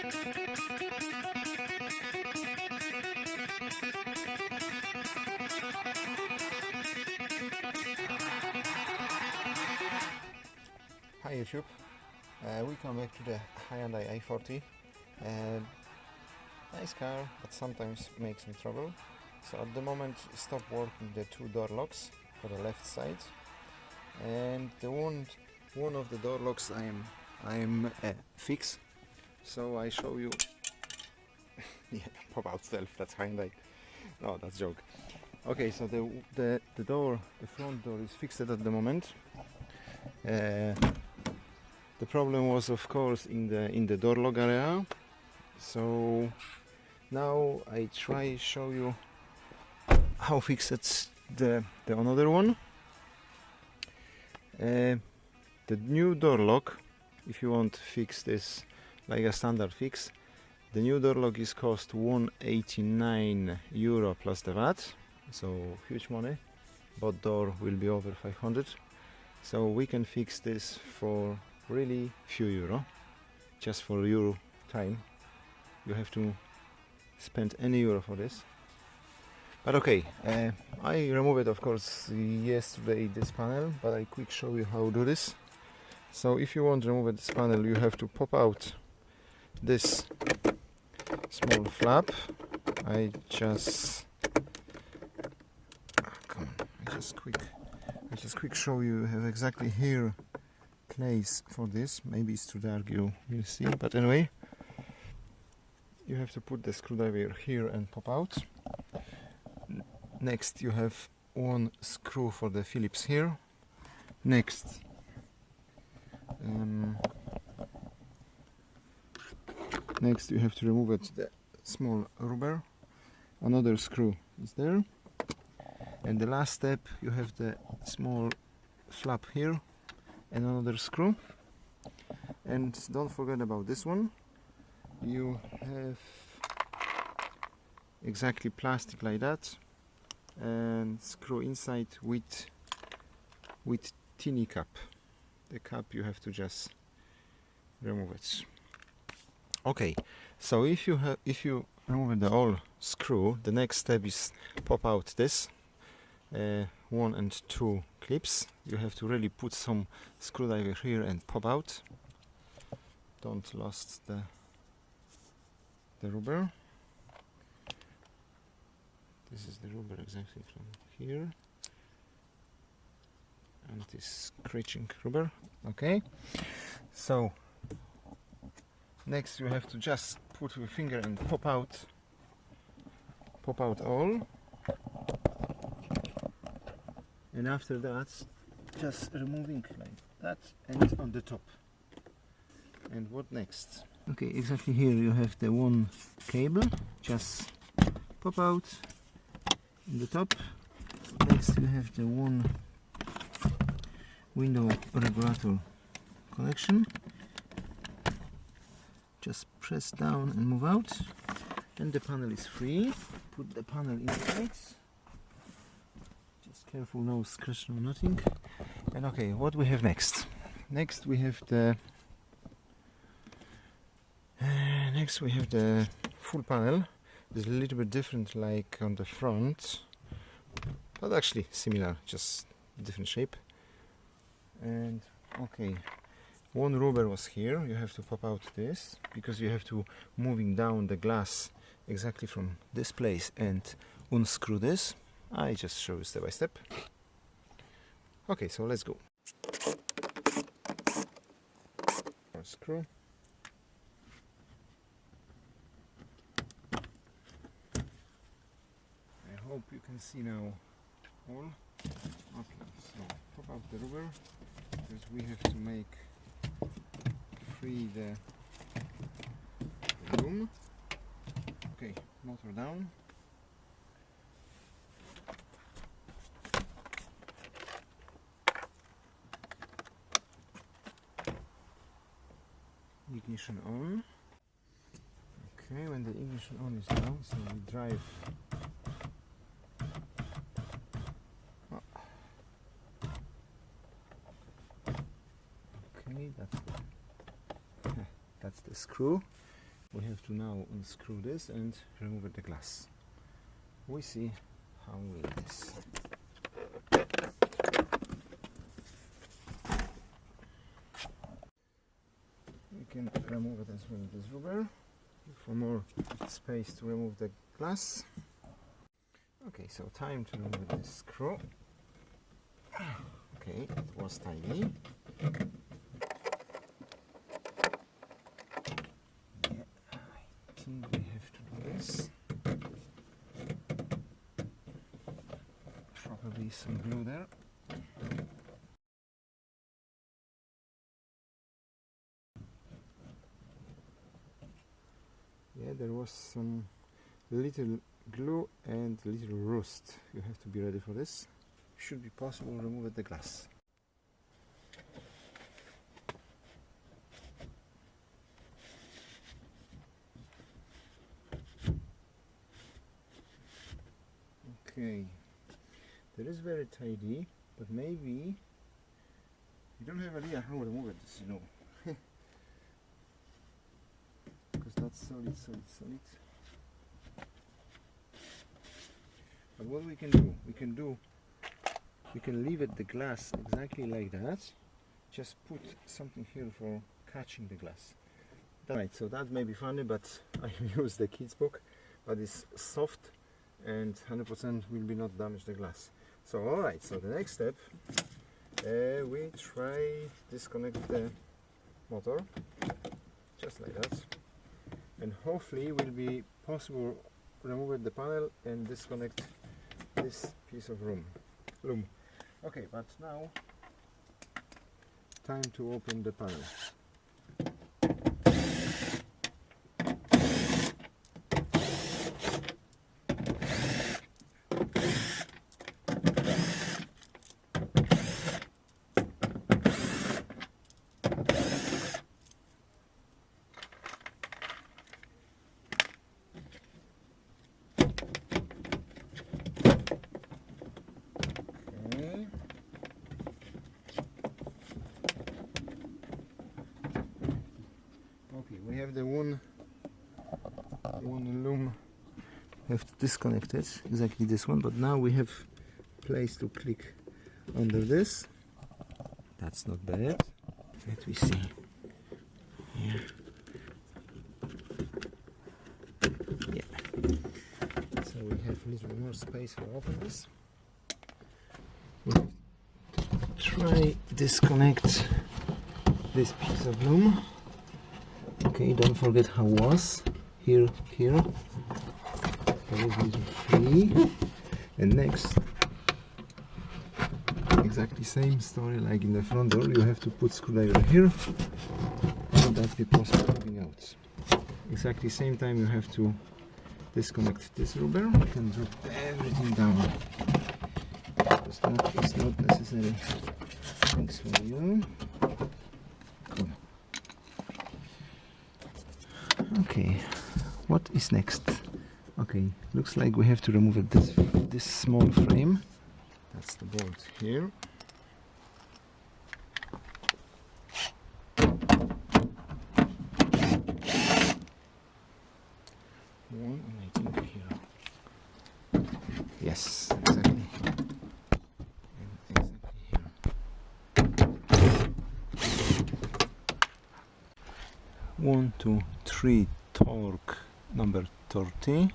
Hi YouTube, we come back to the Hyundai i40. Nice car, but sometimes makes me trouble. So at the moment stopped working the two door locks for the left side, and the one of the door locks I'm fix. So I show you. Yeah, pop out self. That's Hyundai. No, that's joke. Okay, so the front door is fixed at the moment. The problem was, of course, in the door lock area. So now I try show you how fix it the another one. The new door lock, if you want to fix this like a standard fix, the new door lock is cost 189 euro plus the VAT, so huge money. Both door will be over 500. So we can fix this for really few euro, just for your time. You have to spend any euro for this. But okay, I removed, of course, yesterday this panel, but I quick show you how to do this. So if you want to remove this panel, you have to pop out this small flap. I just quick show you have exactly here place for this. Maybe it's too dark, you will see, but anyway, you have to put the screwdriver here and pop out. Next you have one screw for the Phillips here. Next next you have to remove it, the small rubber. Another screw is there, and the last step, you have the small flap here and another screw. And don't forget about this one. You have exactly plastic like that, and screw inside with tiny cap. The cap you have to just remove it. Okay, so if you remove the whole screw, the next step is pop out this 1 and 2 clips. You have to really put some screwdriver here and pop out. Don't lose the rubber. This is the rubber exactly from here, and this scratching rubber. Okay, so next you have to just put your finger and pop out all, and after that just removing like that and on the top. And what next? Okay, exactly here you have the one cable, just pop out on the top. Next you have the one window regulator connection. Just press down and move out, and the panel is free. Put the panel inside. Just careful, no scratch, no nothing. And okay, what we have next? Next we have the full panel. It's a little bit different like on the front, but actually similar, just different shape. And okay, one rubber was here. You have to pop out this, because you have to moving down the glass exactly from this place and unscrew this. I just show you step by step. Okay, so let's go. Screw. I hope you can see now all. Okay, so pop out the rubber, because we have to make free the room. Okay, motor down. Ignition on. Okay, when the ignition on is down, so we drive. Okay, that's the screw. We have to now unscrew this and remove the glass. We see how it is. We can remove it as well with this rubber for more space to remove the glass. Okay, so time to remove this screw. Okay, it was tiny. Yeah, I think we have to do this. Probably some glue there. Yeah, there was some little glue and little rust. You have to be ready for this. Should be possible to remove the glass. Okay, that is very tidy, but maybe you don't have idea how to remove it, you know. Because that's solid. But what we can do, we can leave it the glass exactly like that. Just put something here for catching the glass. Right, so that may be funny, but I use the kids book, but it's soft and 100% will be not damage the glass. So alright, so the next step, we try disconnect the motor, just like that, and hopefully will be possible remove the panel and disconnect this piece of loom. Okay, but now time to open the panel. We have the one loom. We have to disconnect it, exactly this one, but now we have place to click under this. That's not bad. Let me see. Yeah. So we have a little more space for open this. We'll try disconnect this piece of loom. Okay, don't forget how was here. Free. And next, exactly same story like in the front door. You have to put screwdriver here, and that be possible moving out. Exactly same time you have to disconnect this rubber. You can drop everything down. Because that is not necessary. Thanks for you. Cool. Okay, what is next? Okay, looks like we have to remove this small frame. That's the bolt here. One, and I think here. Yes, exactly. And exactly here. 1, 2, 3, torque number 30.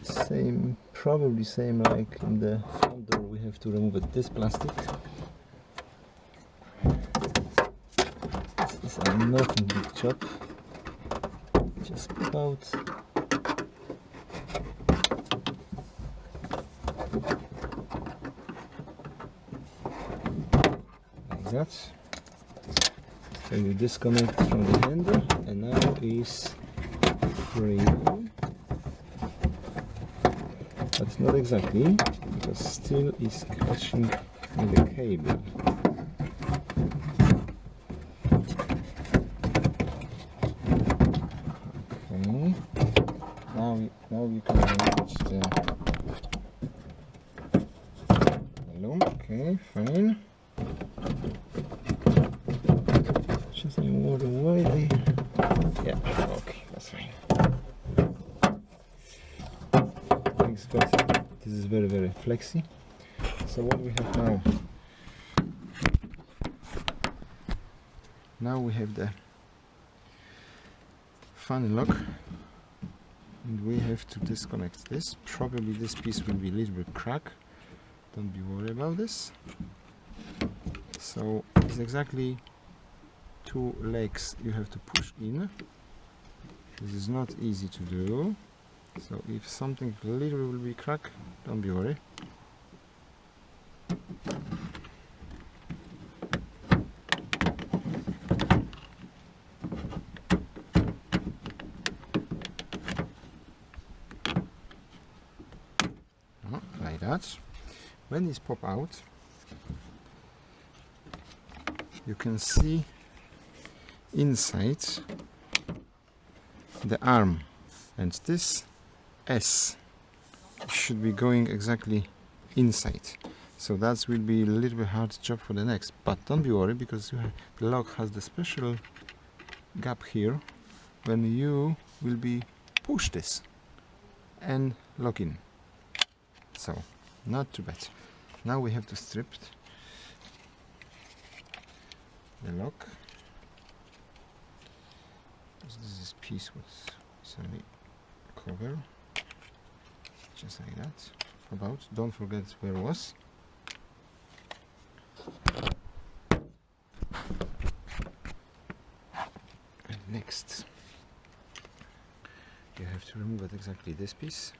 Same, probably same like in the front door. We have to remove this plastic. This is a not a big job. Just about like that. So you disconnect from the handle, and now is free. But not exactly, because still is catching in the cable. Okay. Now you can manage the loom. Okay, fine. very flexy. So what we have now? Now we have the fan lock, and we have to disconnect this. Probably this piece will be a little bit cracked. Don't be worried about this. So it's exactly 2 legs you have to push in. This is not easy to do. So if something little will be cracked, don't be worried. Like that. When these pop out, you can see inside the arm, and this S should be going exactly inside. So that will be a little bit hard job for the next, but don't be worried, because the lock has the special gap here when you will be push this and lock in. So not too bad. Now we have to strip the lock. This is piece with some cover, just like that. About, don't forget where it was. And next, you have to remove it exactly this piece.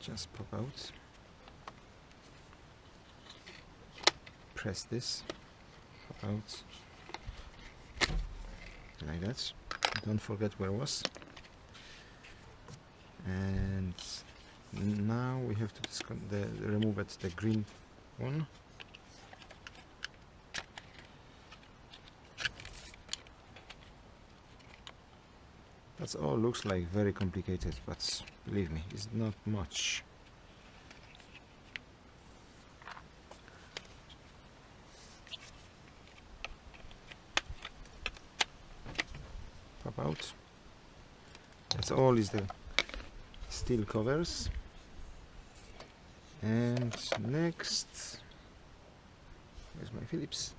Just pop out, press this, pop out, like that. Don't forget where it was. And now we have to remove it, the green one. That's all looks like very complicated, but believe me, it's not much. Pop out. That's all is the steel covers. And next, where's my Phillips?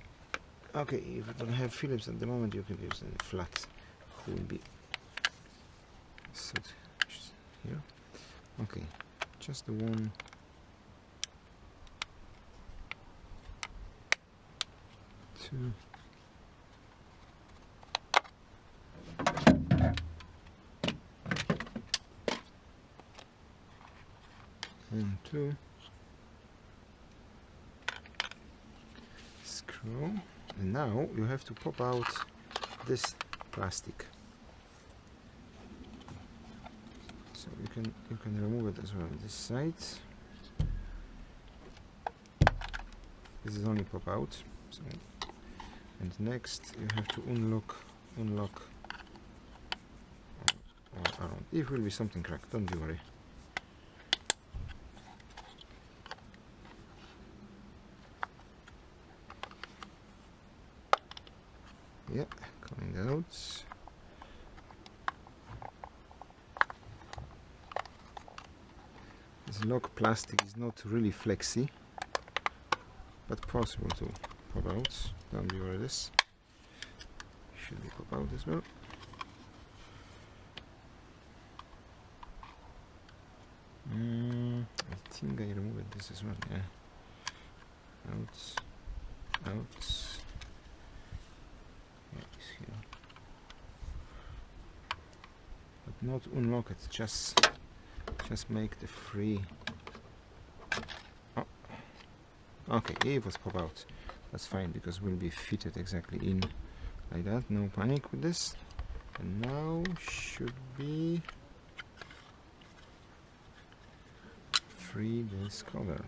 Okay, if you don't have Phillips at the moment, you can use a flat. Will be set here. Okay, just the one. Two. And 2. Screw. And now you have to pop out this plastic. So you can remove it as well. This side. This is only pop out. So, and next you have to unlock all around. If will be something cracked, don't be worried. Yeah, coming out. This lock plastic is not really flexy, but possible to pop out. Don't be worried, this should be pop out as well. I think I removed this as well. Yeah, out. Here. But not unlock it, just make the free. Oh, okay, it was pop out. That's fine, because we'll be fitted exactly in like that. No panic with this. And now should be free this cover.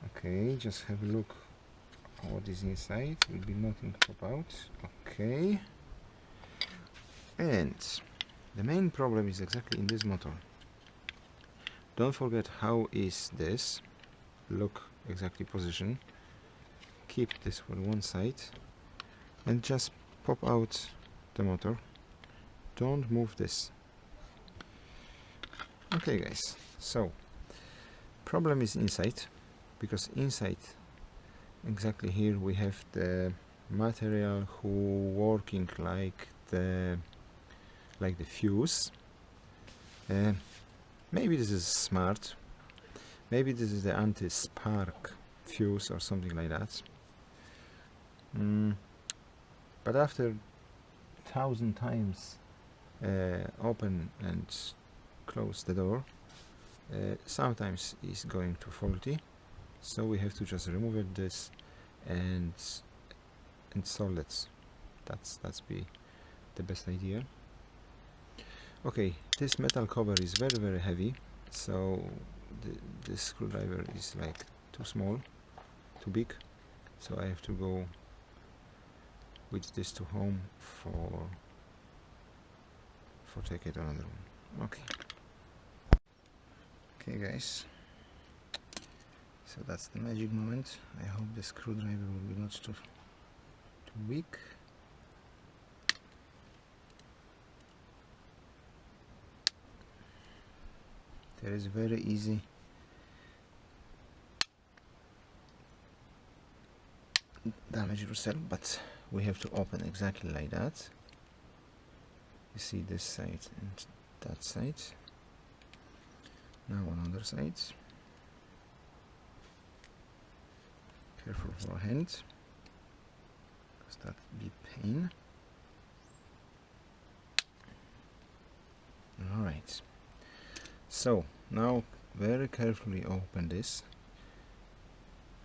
Okay, just have a look. What is inside, will be nothing pop out. Okay, and the main problem is exactly in this motor. Don't forget how is this lock exactly position. keep this for one side and just pop out the motor. Don't move this. Okay guys, so problem is inside, because inside exactly here we have the material who working like the fuse. Maybe this is smart, maybe this is the anti-spark fuse or something like that. But after 1,000 times open and close the door, sometimes it's going to faulty, so we have to just remove this and install it. That's be the best idea. Okay, this metal cover is very heavy, so the screwdriver is like too small, too big, so I have to go with this to home for take it another one. Okay guys, so that's the magic moment. I hope the screwdriver will be not too weak. There is very easy damage yourself, but we have to open exactly like that. You see this side and that side. Now on other side. Careful for hand, because that be pain. Alright, so now very carefully open this,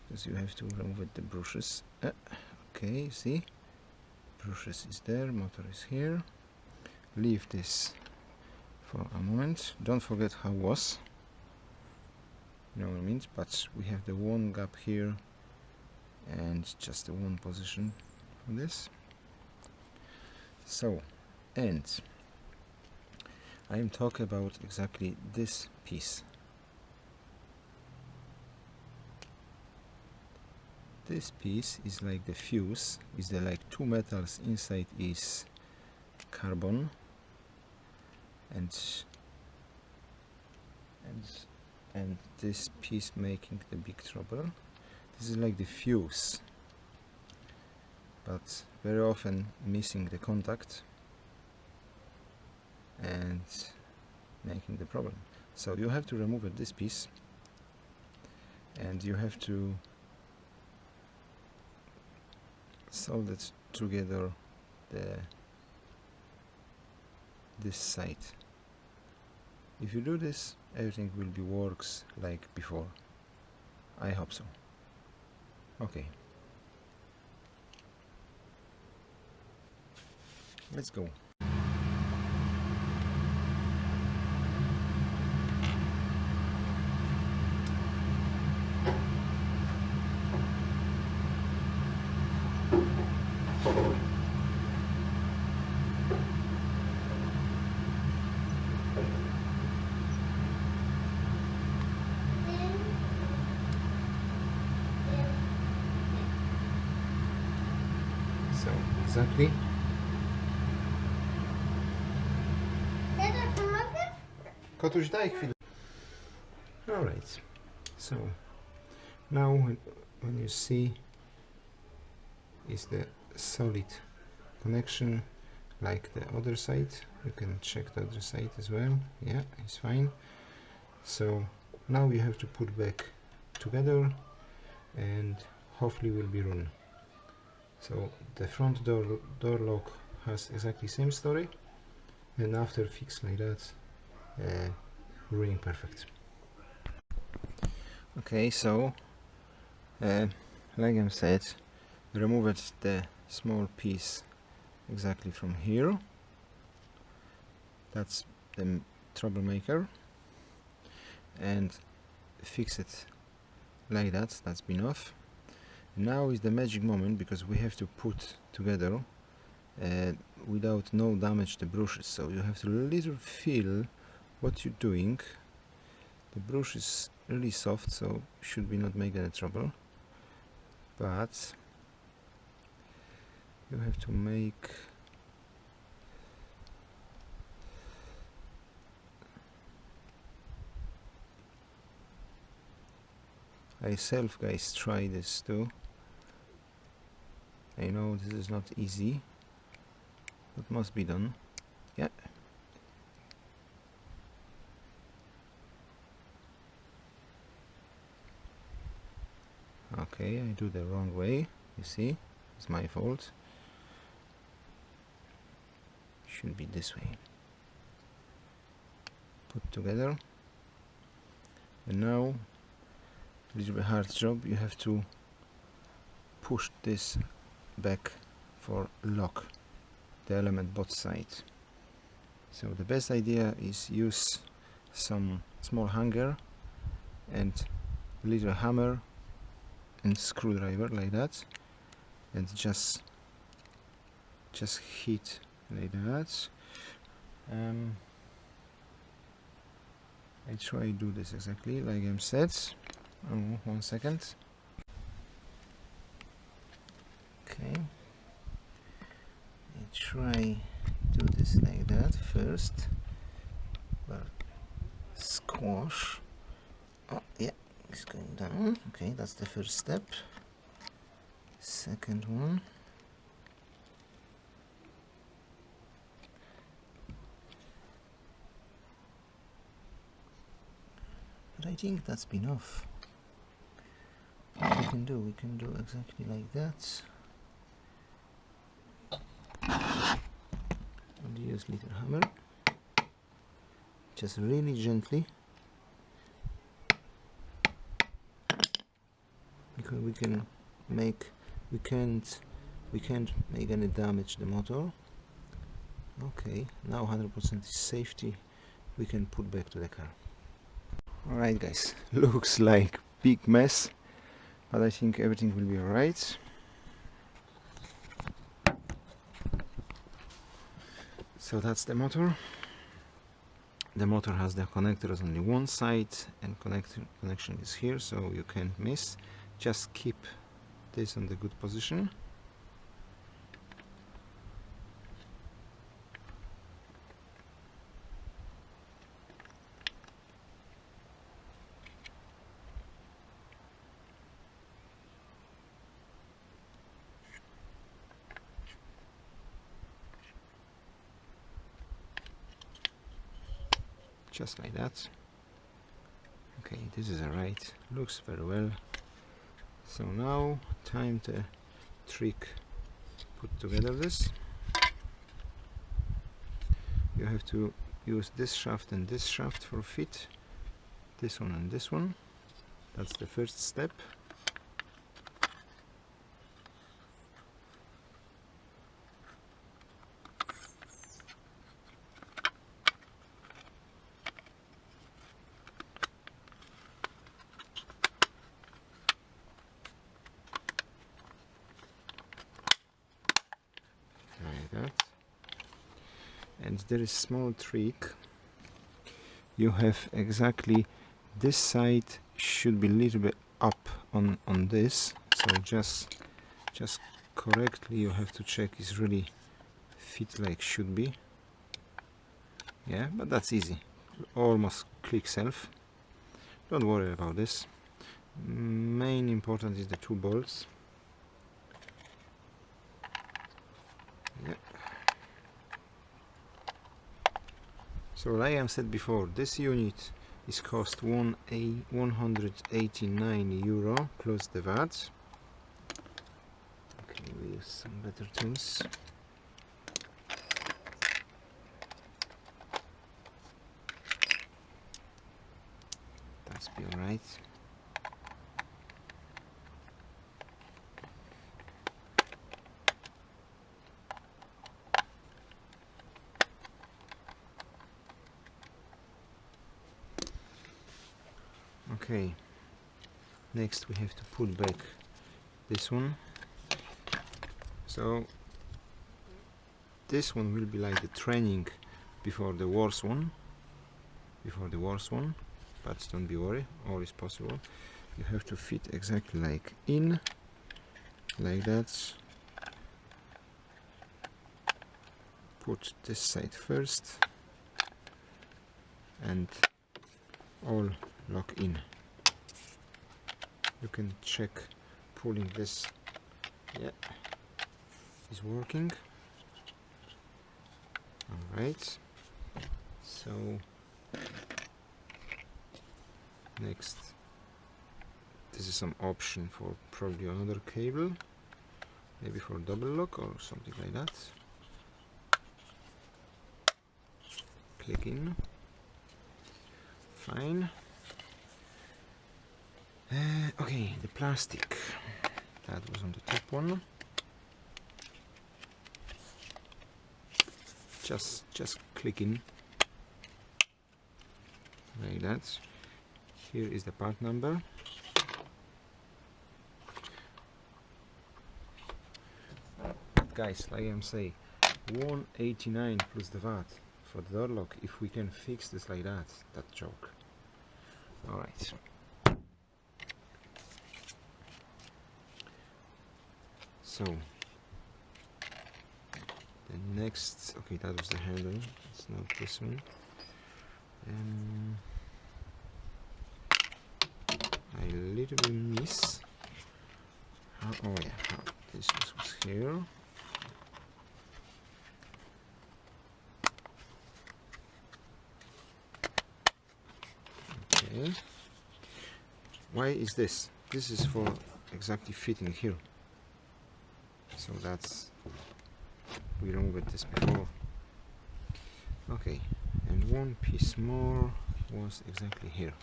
because you have to remove the brushes. Okay, see, brushes is there, motor is here. Leave this for a moment. Don't forget how was, you know what I mean, but we have the one gap here and just the one position for this. So, and I am talking about exactly this piece. This piece is like the fuse, is the like two metals inside is carbon and this piece making the big trouble. This is like the fuse, but very often missing the contact and making the problem. So you have to remove this piece and you have to solder it together this side. If you do this, everything will be works like before. I hope so. Okay, let's go. So exactly. Kotuś, daj chwilę. Alright, so now when you see is the solid connection like the other side, you can check the other side as well. Yeah, it's fine. So now you have to put back together and hopefully will be run. So the front door lock has exactly same story, and after fix like that, running perfect. Okay, so like I said, removed the small piece exactly from here. That's the troublemaker, and fix it like that. That's been off. Now is the magic moment, because we have to put together without no damage the brushes. So you have to little feel what you're doing. The brush is really soft, so should be not make any trouble. but you have to make I self guys try this too. I know this is not easy, but must be done. Yeah. Okay, I do the wrong way, you see, it's my fault. Should be this way. Put together. And now, a little bit hard job, you have to push this back for lock the element both sides. So the best idea is use some small hanger and a little hammer and screwdriver like that, and just hit like that. I try to do this exactly like I'm said. Oh, 1 second. Okay, I try do this like that first, but squash. Oh yeah, it's going down. Okay, that's the first step. Second one. But I think that's enough. What we can do exactly like that. And use little hammer. Just really gently. Because we can't make any damage the motor. Okay, now 100% is safety. We can put back to the car. Alright guys, looks like big mess, but I think everything will be alright. So that's the motor. The motor has the connectors on the one side and connection is here, so you can't miss. Just keep this on the good position. Just like that. Okay, this is alright, looks very well. So now time to put together this. You have to use this shaft and this shaft for fit, this one and this one. That's the first step. And there is small trick. You have exactly this side should be a little bit up on this, so just correctly you have to check is really fit like should be. Yeah, but that's easy, almost click self, don't worry about this. Main important is the 2 bolts. Yeah. So like I said before, this unit is cost 189 euro plus the VAT. Okay, we use some better tools. That's be alright. Okay, next we have to put back this one. So this one will be like the training before the worst one, but don't be worried, all is possible. You have to fit exactly like in like that. Put this side first and all lock in. You can check pulling this. Yeah, is working. Alright, so next, this is some option for probably another cable, maybe for double lock or something like that. Click in. Fine. Okay, the plastic that was on the top one. Just click in like that. Here is the part number. Guys, like I'm saying, 189 plus the VAT for the door lock. If we can fix this like that, that joke. All right. So the next, okay, that was the handle. It's not this one. I little bit miss. Oh yeah, this was here. Okay. Why is this? This is for exactly fitting here. So that's, we removed this before. Okay, and one piece more was exactly here.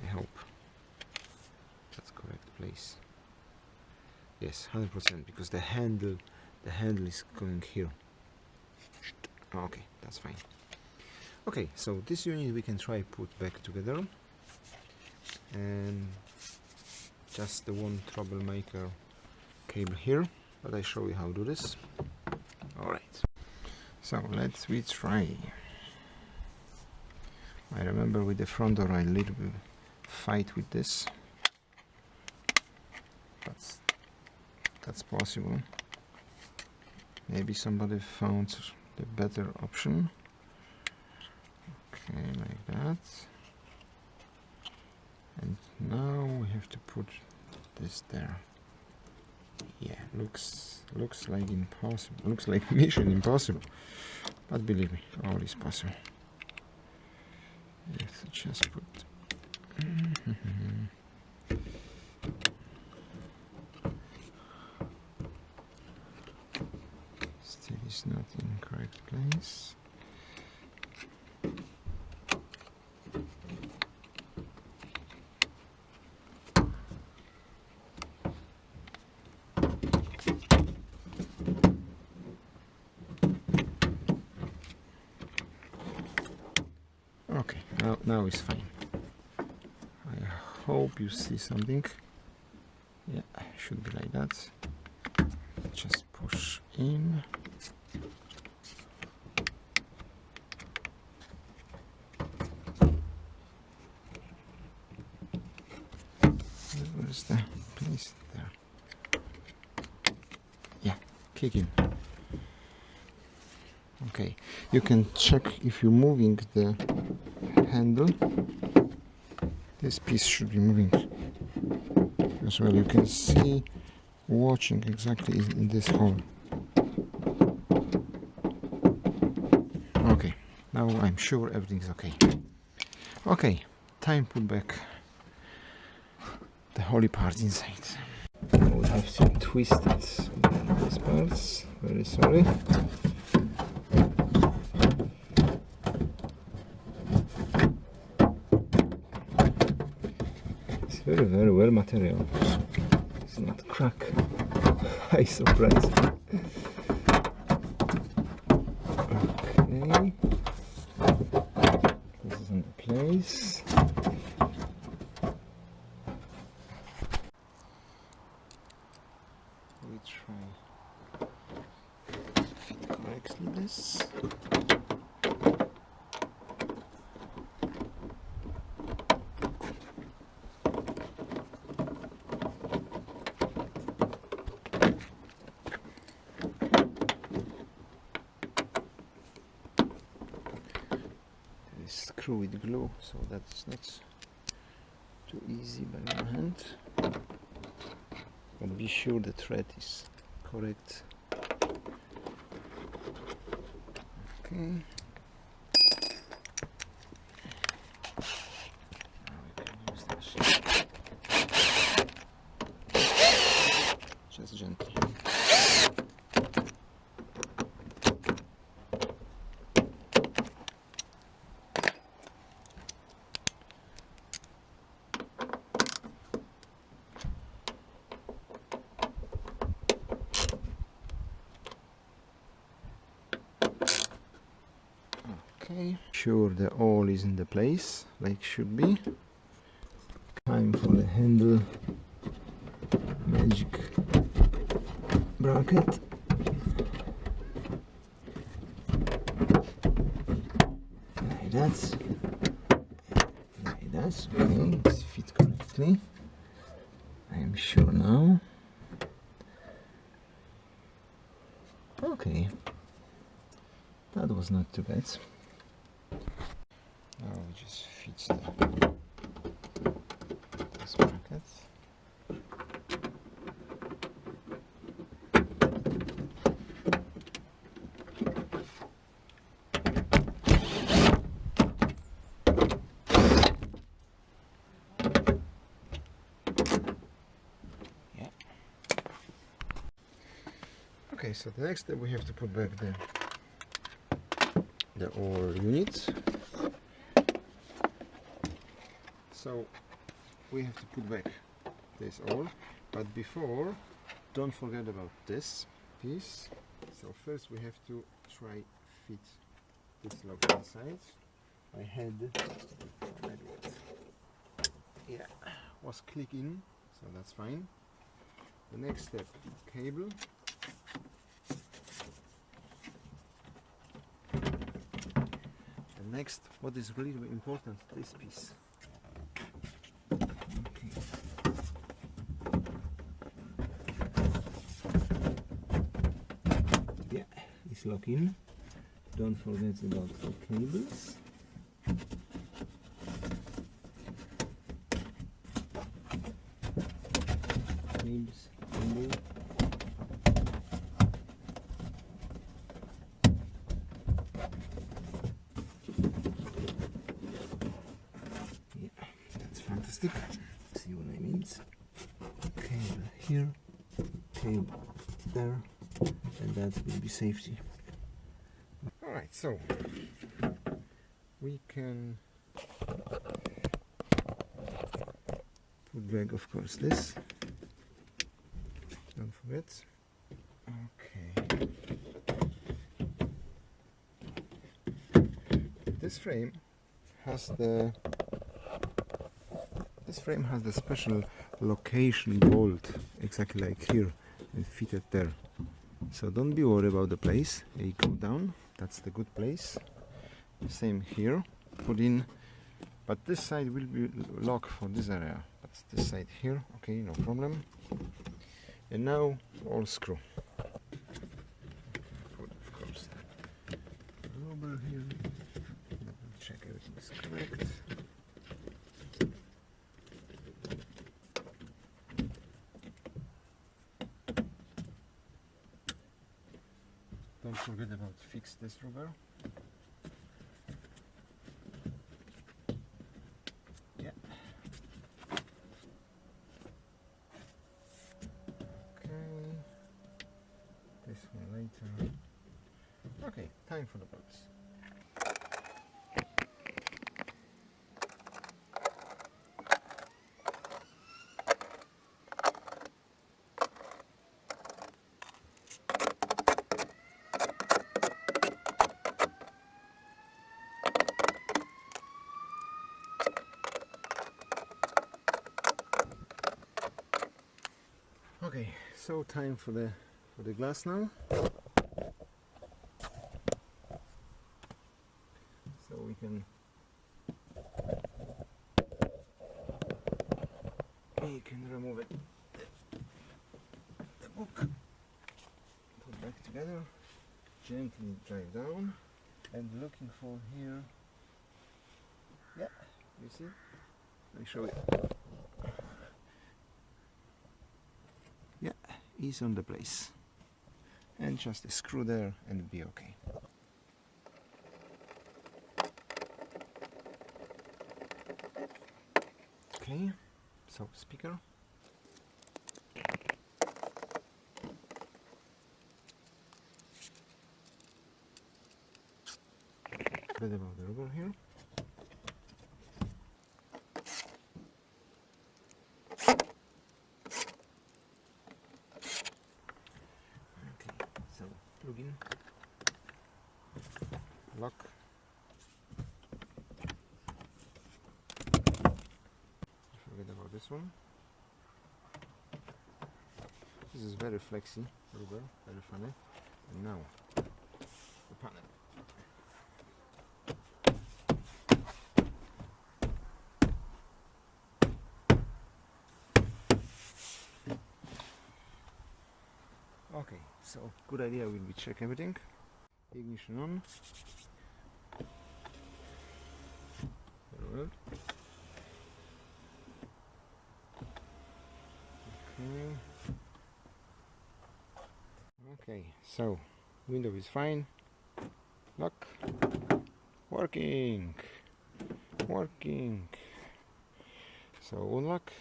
I hope that's correct place. Yes, 100%, because the handle is going here. Okay, that's fine. Okay, so this unit we can try put back together, and just the one troublemaker cable here, but I show you how to do this. Alright, so let's retry. I remember with the front door I little bit fight with this, but that's possible. Maybe somebody found the better option. Okay, like that. And now we have to put this there. Yeah, looks like impossible. Looks like mission impossible. But believe me, all is possible. You have to just put. Still is not in correct place. Okay, now it's fine. I hope you see something. Yeah, should be like that. Just push in. Where's the place there? Yeah, kick in. Okay, you can check if you're moving the handle. This piece should be moving as well. You can see watching exactly in this hole. Okay, now I'm sure everything's okay. Okay, time to put back the holy part inside. We have to twist it in these parts. Very sorry. Very well material. It's not crack. I surprise. Okay. This is in place. We try to fit correctly this. screw with glue, so that's not too easy by one hand. But be sure the thread is correct. Okay. Now we can use the machine. Just gently. Okay, sure the all is in the place like should be. Time for the handle magic bracket. Like that. Like that. Okay, it's fit correctly. I am sure now. Okay, that was not too bad. Now we just fit this bracket. Yeah. Okay, so the next step we have to put back the all units. So we have to put back this all, but before, don't forget about this piece. So first we have to try fit this lock inside. My head was clicking, so that's fine. The next step, cable. And next, what is really important, this piece. Yeah, it's lock in. Don't forget about the cables. Cables, cable. Yeah, that's fantastic. See what I mean? Cable here, cable there, and that will be safety. Alright, so we can put back, of course, this. Don't forget. Okay. This frame has the special location bolt, exactly like here, and fitted there. So don't be worried about the place. You go down, that's the good place. Same here, put in, but this side will be locked for this area, but this side here, okay, no problem. And now all screw. Put, of course, the rubber here. Check everything is correct. Don't forget about fix this rubber. Yeah. Okay. This one later. Okay, time for the bolts. Okay, so time for the glass now. So we can remove it. The book. Put back together. Gently drive down. And looking for here Yeah, you see? Let me show you. Yeah, it's on the place. And just a screw there and it'll be okay. Okay, so speaker. A bit about the rubber here. Okay, so plug in, lock. Forget about this one. This is very flexy rubber, very funny. And now the panel. Okay, so good idea will be check everything. Ignition on. Very well. Okay. Okay, so window is fine. Lock. Working. Working. So unlock.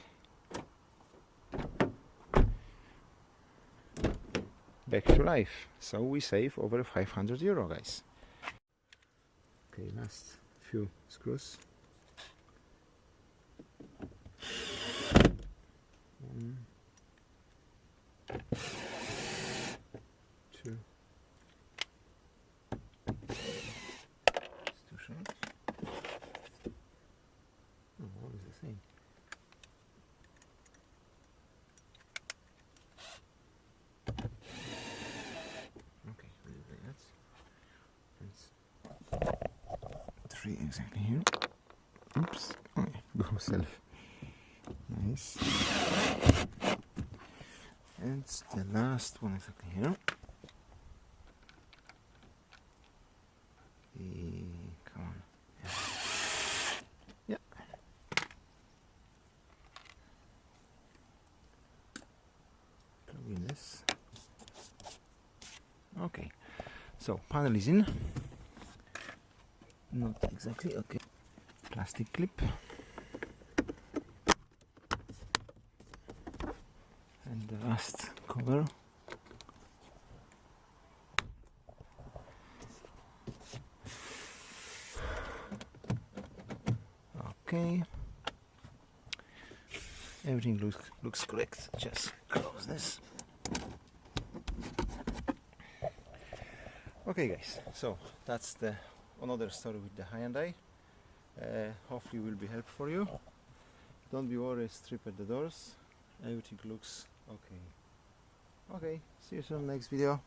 Back to life. So we save over 500 euro, guys. Okay, last few screws. 1, 2. It's too short. Oh, all is the same. Okay, we'll do that. It's 3 exactly here. Oops. Oh, yeah. Go self. Nice. And the last one exactly here. Come on. Yeah. Plug in this. Okay. So panel is in. Not exactly. Okay. Plastic clip. And the last cover. Okay. Everything looks correct. Just close this. Okay, guys. So that's the another story with the Hyundai. Hopefully, will be helpful for you. Don't be worried. Strip at the doors. Everything looks okay. Okay. See you soon. Next video.